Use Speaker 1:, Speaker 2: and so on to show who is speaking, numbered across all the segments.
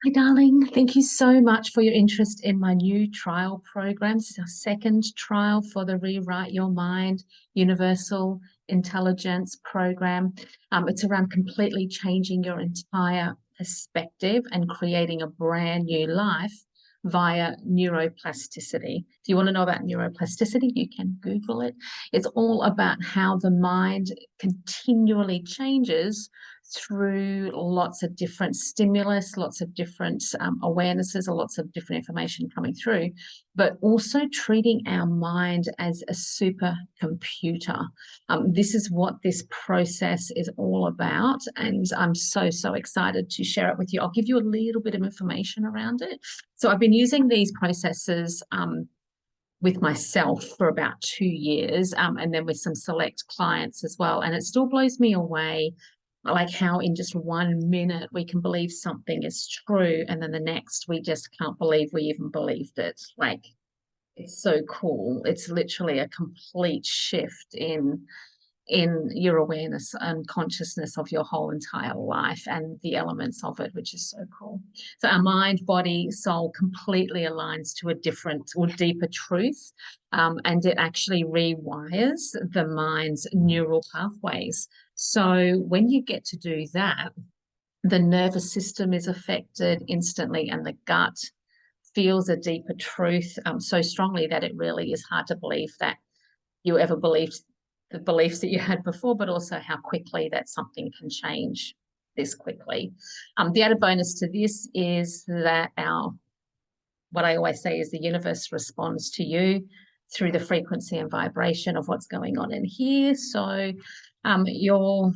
Speaker 1: Hi, darling. Thank you so much for your interest in my new trial program. This is our second trial for the Rewrite Your Mind Universal Intelligence program. It's around completely changing your entire perspective and creating a brand new life via neuroplasticity. If you want to know about neuroplasticity, you can Google it. It's all about how the mind continually changes through lots of different stimulus, lots of different awarenesses, or lots of different information coming through, but also treating our mind as a supercomputer. This is what this process is all about, and I'm so, so excited to share it with you. I'll give you a little bit of information around it. So I've been using these processes with myself for about 2 years, and then with some select clients as well. And it still blows me away, like how in just 1 minute we can believe something is true, and then the next we just can't believe we even believed it. Like, it's so cool. It's literally a complete shift in your awareness and consciousness of your whole entire life and the elements of it, which is so cool. So our mind, body, soul completely aligns to a different or deeper truth, and it actually rewires the mind's neural pathways. So when you get to do that, the nervous system is affected instantly, and the gut feels a deeper truth so strongly that it really is hard to believe that you ever believed the beliefs that you had before, but also how quickly that something can change this quickly. The added bonus to this is that what I always say is the universe responds to you through the frequency and vibration of what's going on in here. So your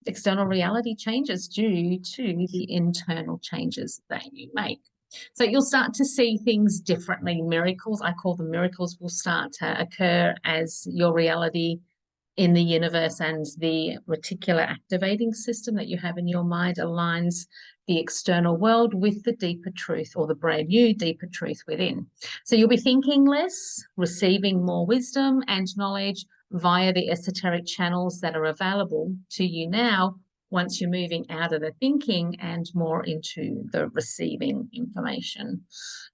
Speaker 1: external reality changes due to the internal changes that you make. So you'll start to see things differently. Miracles, I call them miracles, will start to occur as your reality in the universe and the reticular activating system that you have in your mind aligns the external world with the deeper truth, or the brand new deeper truth within. So you'll be thinking less, receiving more wisdom and knowledge via the esoteric channels that are available to you now, once you're moving out of the thinking and more into the receiving information.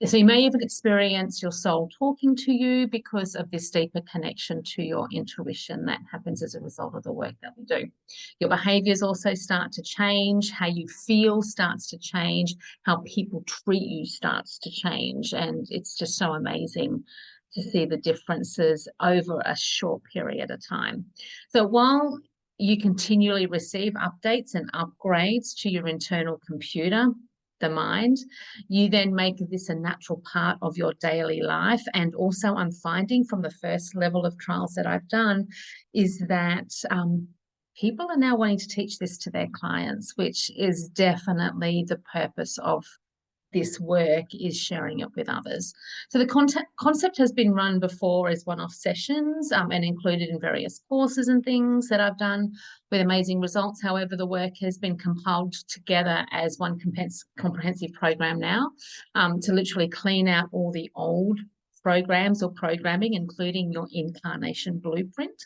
Speaker 1: So you may even experience your soul talking to you because of this deeper connection to your intuition that happens as a result of the work that we do. Your behaviors also start to change, how you feel starts to change, how people treat you starts to change, and it's just so amazing to see the differences over a short period of time. So while you continually receive updates and upgrades to your internal computer, the mind, you then make this a natural part of your daily life. And also, I'm finding from the first level of trials that I've done is that people are now wanting to teach this to their clients, which is definitely the purpose of this work, is sharing it with others. So the concept has been run before as one-off sessions and included in various courses and things that I've done with amazing results. However, the work has been compiled together as one comprehensive program now, to literally clean out all the old programs or programming, including your incarnation blueprint.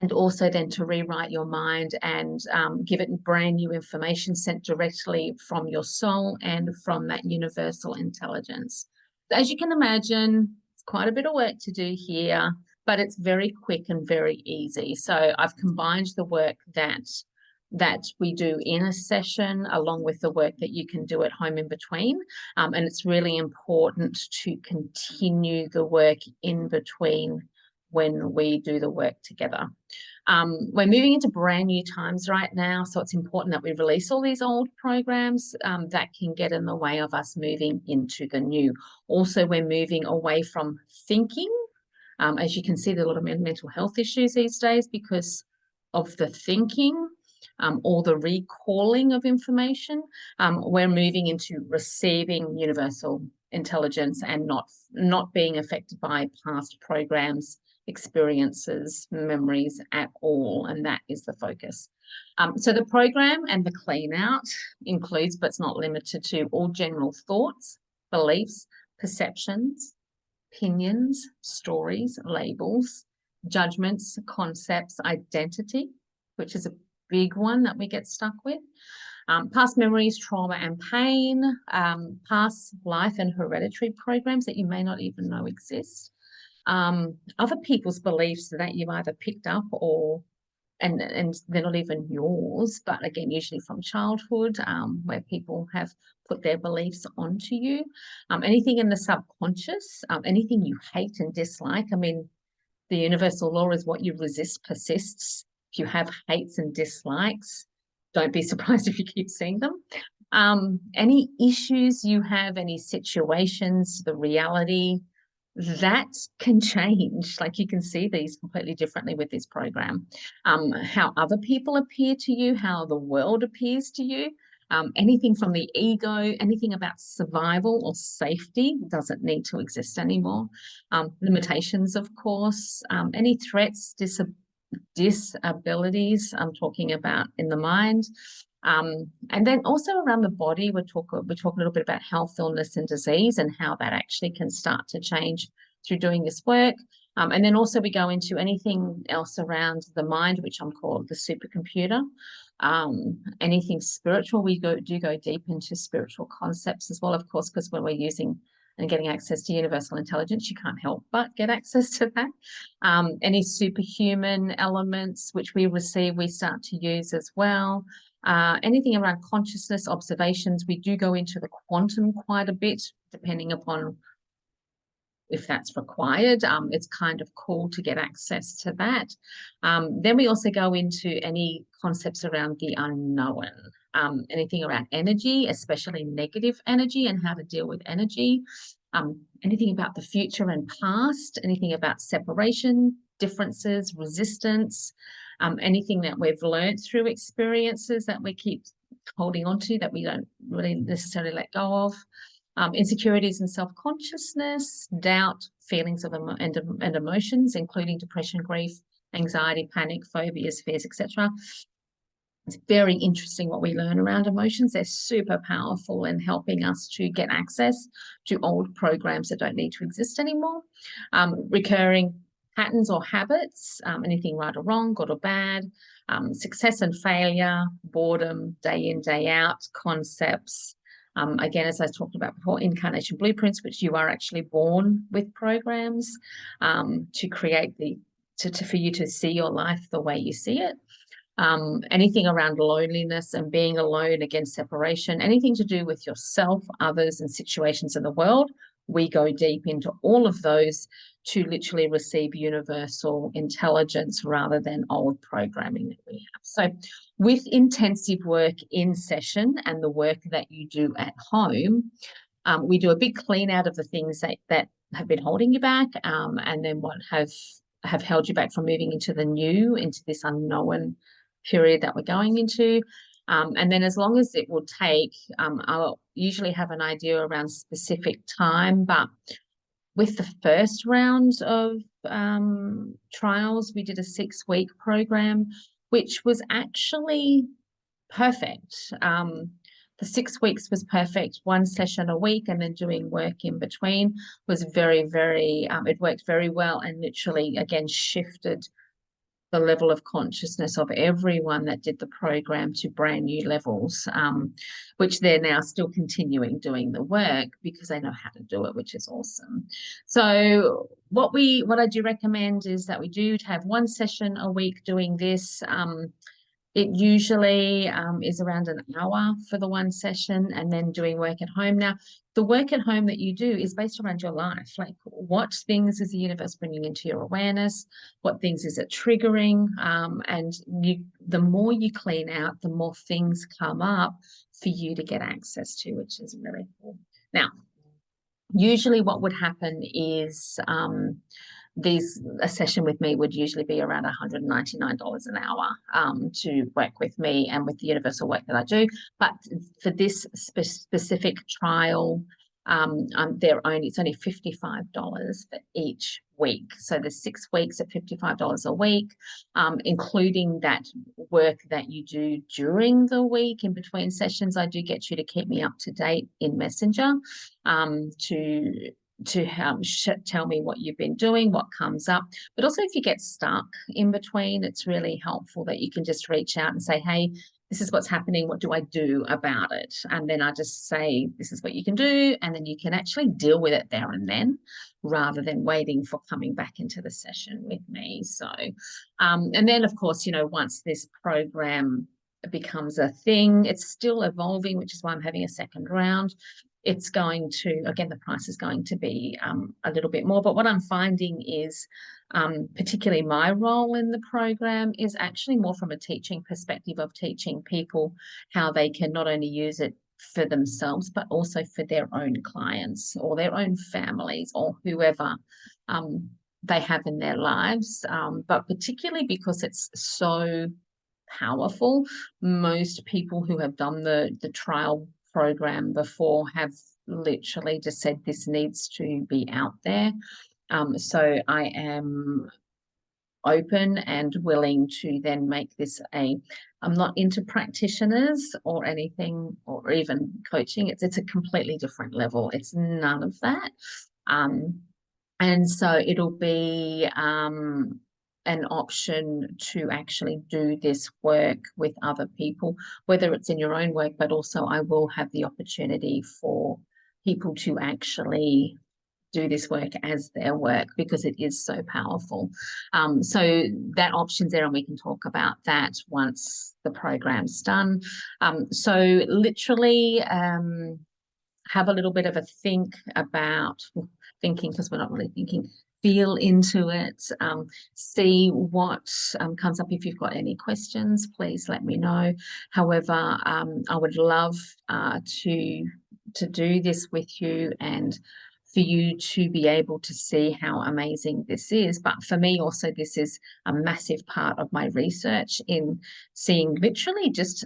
Speaker 1: And also then to rewrite your mind and give it brand new information sent directly from your soul and from that universal intelligence. As you can imagine, it's quite a bit of work to do here, but it's very quick and very easy. So I've combined the work that we do in a session along with the work that you can do at home in between. And it's really important to continue the work in between when we do the work together. We're moving into brand new times right now, so it's important that we release all these old programs that can get in the way of us moving into the new. Also, we're moving away from thinking. As you can see, there's a lot of mental health issues these days because of the thinking. Or the recalling of information. We're moving into receiving universal intelligence and not being affected by past programs, experiences, memories at all, and that is the focus. So the program and the clean out includes, but it's not limited to, all general thoughts, beliefs, perceptions, opinions, stories, labels, judgments, concepts, identity, which is a big one that we get stuck with. Past memories, trauma and pain, past life and hereditary programs that you may not even know exist. Other people's beliefs that you either picked up or and they're not even yours, but again, usually from childhood, where people have put their beliefs onto you. Anything in the subconscious, anything you hate and dislike. I mean, the universal law is what you resist persists. If you have hates and dislikes, don't be surprised if you keep seeing them. Any issues you have, any situations, the reality, that can change. Like you can see these completely differently with this program. How other people appear to you, how the world appears to you, anything from the ego, anything about survival or safety doesn't need to exist anymore. Limitations, of course, any threats, disabilities I'm talking about in the mind. And then also around the body, we talk a little bit about health, illness, and disease and how that actually can start to change through doing this work. And then also we go into anything else around the mind, which I'm called the supercomputer. Anything spiritual, we do go deep into spiritual concepts as well, of course, because when we're using and getting access to universal intelligence, you can't help but get access to that. Any superhuman elements which we receive, we start to use as well. Anything around consciousness, observations, we do go into the quantum quite a bit, depending upon if that's required. It's kind of cool to get access to that. Then we also go into any concepts around the unknown, anything around energy, especially negative energy and how to deal with energy. Anything about the future and past, anything about separation, differences, resistance, anything that we've learned through experiences that we keep holding on to that we don't really necessarily let go of. Insecurities and self-consciousness, doubt, feelings of and emotions, including depression, grief, anxiety, panic, phobias, fears, etc. It's very interesting what we learn around emotions. They're super powerful in helping us to get access to old programs that don't need to exist anymore. Recurring patterns or habits, anything right or wrong, good or bad, success and failure, boredom, day in, day out, concepts. Again, as I talked about before, incarnation blueprints, which you are actually born with programs to create for you to see your life the way you see it. Anything around loneliness and being alone, against separation, anything to do with yourself, others, and situations in the world. We go deep into all of those to literally receive universal intelligence rather than old programming that we have. So with intensive work in session and the work that you do at home, we do a big clean out of the things that have been holding you back, and then what have held you back from moving into the new, into this unknown period that we're going into. And then as long as it will take, I'll usually have an idea around specific time, but with the first round of trials, we did a 6-week program, which was actually perfect. The 6 weeks was perfect, 1 session a week, and then doing work in between was very, very, it worked very well and literally, again, shifted the level of consciousness of everyone that did the program to brand new levels, which they're now still continuing doing the work because they know how to do it, which is awesome. So what I do recommend is that we do have 1 session a week doing this. It usually is around an hour for the 1 session, and then doing work at home. Now, the work at home that you do is based around your life. Like, what things is the universe bringing into your awareness? What things is it triggering? And the more you clean out, the more things come up for you to get access to, which is really cool. Now, usually what would happen is a session with me would usually be around $199 an hour to work with me and with the universal work that I do. But for this specific trial, it's only $55 for each week. So there's 6 weeks at $55 a week, including that work that you do during the week in between sessions. I do get you to keep me up to date in Messenger to tell me what you've been doing, what comes up. But also if you get stuck in between, it's really helpful that you can just reach out and say, hey, this is what's happening. What do I do about it? And then I just say, this is what you can do. And then you can actually deal with it there and then, rather than waiting for coming back into the session with me. So, and then of course, you know, once this program becomes a thing, it's still evolving, which is why I'm having a second round. It's going to, again, the price is going to be a little bit more. But what I'm finding is, particularly my role in the program is actually more from a teaching perspective of teaching people how they can not only use it for themselves, but also for their own clients or their own families or whoever they have in their lives. But particularly because it's so powerful, most people who have done the trial program before have literally just said this needs to be out there. So I am open and willing to then make this I'm not into practitioners or anything or even coaching. It's a completely different level. It's none of that. And so it'll be an option to actually do this work with other people, whether it's in your own work, but also I will have the opportunity for people to actually do this work as their work because it is so powerful. So that option's there and we can talk about that once the program's done. So literally have a little bit of a think about thinking, because we're not really thinking, feel into it, see what comes up. If you've got any questions, please let me know. However, I would love to do this with you and for you to be able to see how amazing this is. But for me also, this is a massive part of my research in seeing literally just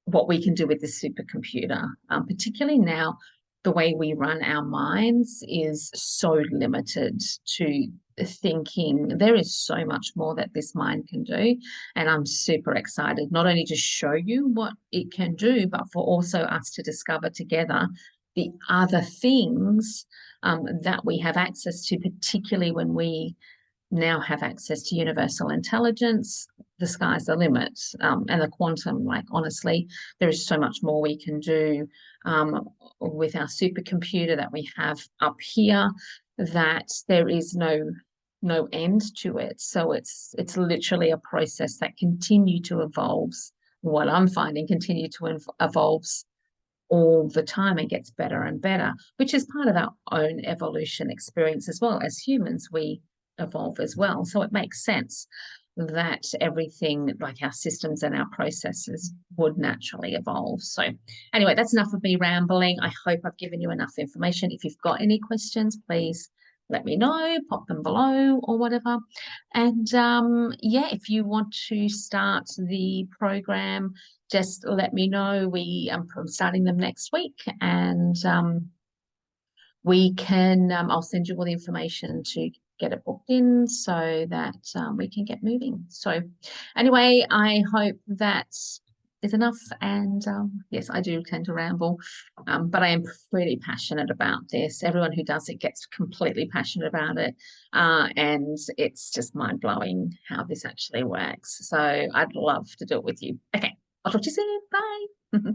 Speaker 1: what we can do with this supercomputer, particularly now the way we run our minds is so limited to thinking. There is so much more that this mind can do. And I'm super excited, not only to show you what it can do, but for also us to discover together the other things that we have access to, particularly when we now have access to universal intelligence. The sky's the limit. And the quantum, like honestly, there is so much more we can do with our supercomputer that we have up here, that there is no end to it. So it's literally a process that continue to evolves. What I'm finding continue to evolves all the time and gets better and better, which is part of our own evolution experience as well. As humans, we evolve as well. So it makes sense that everything, like our systems and our processes, would naturally evolve. So anyway, that's enough of me rambling. I hope I've given you enough information. If you've got any questions, please let me know, pop them below or whatever. And yeah, if you want to start the program, just let me know. I'm starting them next week, and we can, I'll send you all the information to get it booked in so that we can get moving. So anyway, I hope that is enough. And yes, I do tend to ramble, but I am pretty passionate about this. Everyone who does it gets completely passionate about it. And it's just mind blowing how this actually works. So I'd love to do it with you. Okay, I'll talk to you soon. Bye.